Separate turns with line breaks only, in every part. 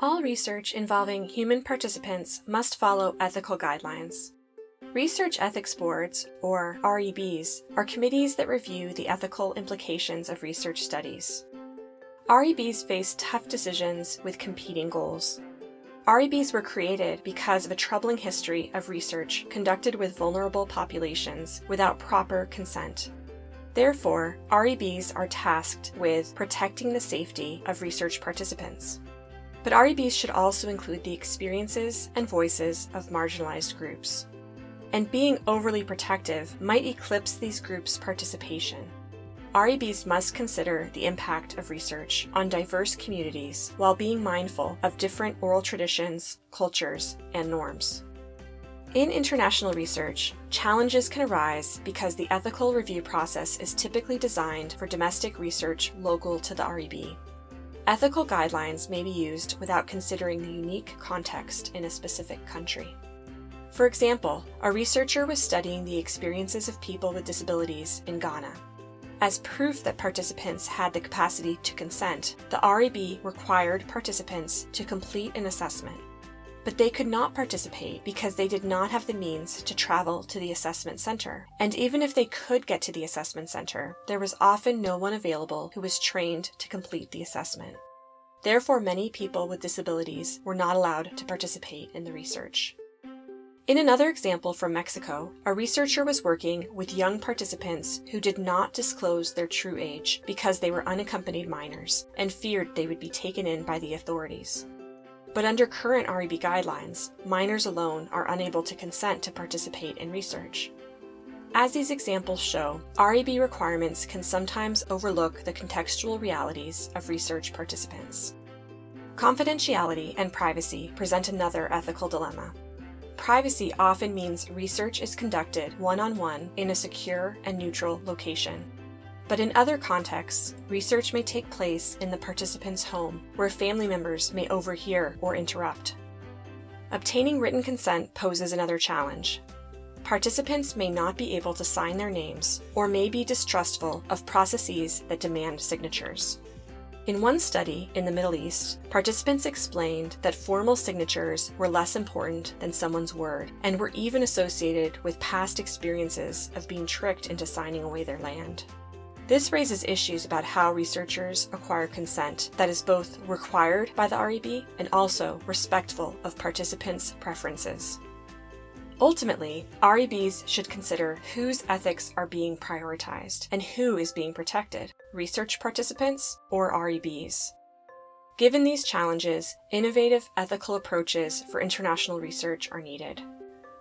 All research involving human participants must follow ethical guidelines. Research ethics boards, or REBs, are committees that review the ethical implications of research studies. REBs face tough decisions with competing goals. REBs were created because of a troubling history of research conducted with vulnerable populations without proper consent. Therefore, REBs are tasked with protecting the safety of research participants. But REBs should also include the experiences and voices of marginalized groups. And being overly protective might eclipse these groups' participation. REBs must consider the impact of research on diverse communities while being mindful of different oral traditions, cultures, and norms. In international research, challenges can arise because the ethical review process is typically designed for domestic research local to the REB. Ethical guidelines may be used without considering the unique context in a specific country. For example, a researcher was studying the experiences of people with disabilities in Ghana. As proof that participants had the capacity to consent, the REB required participants to complete an assessment. But they could not participate because they did not have the means to travel to the assessment center. And even if they could get to the assessment center, there was often no one available who was trained to complete the assessment. Therefore, many people with disabilities were not allowed to participate in the research. In another example from Mexico, a researcher was working with young participants who did not disclose their true age because they were unaccompanied minors and feared they would be taken in by the authorities. But under current REB guidelines, minors alone are unable to consent to participate in research. As these examples show, REB requirements can sometimes overlook the contextual realities of research participants. Confidentiality and privacy present another ethical dilemma. Privacy often means research is conducted one-on-one in a secure and neutral location. But in other contexts, research may take place in the participant's home, where family members may overhear or interrupt. Obtaining written consent poses another challenge. Participants may not be able to sign their names or may be distrustful of processes that demand signatures. In one study in the Middle East, participants explained that formal signatures were less important than someone's word and were even associated with past experiences of being tricked into signing away their land. This raises issues about how researchers acquire consent that is both required by the REB and also respectful of participants' preferences. Ultimately, REBs should consider whose ethics are being prioritized and who is being protected, research participants or REBs. Given these challenges, innovative ethical approaches for international research are needed.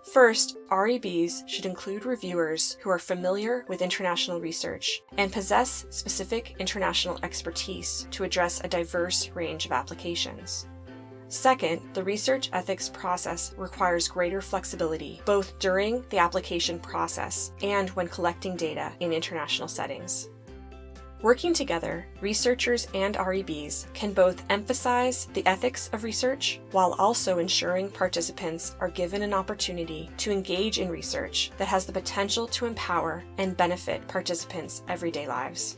First, REBs should include reviewers who are familiar with international research and possess specific international expertise to address a diverse range of applications. Second, the research ethics process requires greater flexibility both during the application process and when collecting data in international settings. Working together, researchers and REBs can both emphasize the ethics of research while also ensuring participants are given an opportunity to engage in research that has the potential to empower and benefit participants' everyday lives.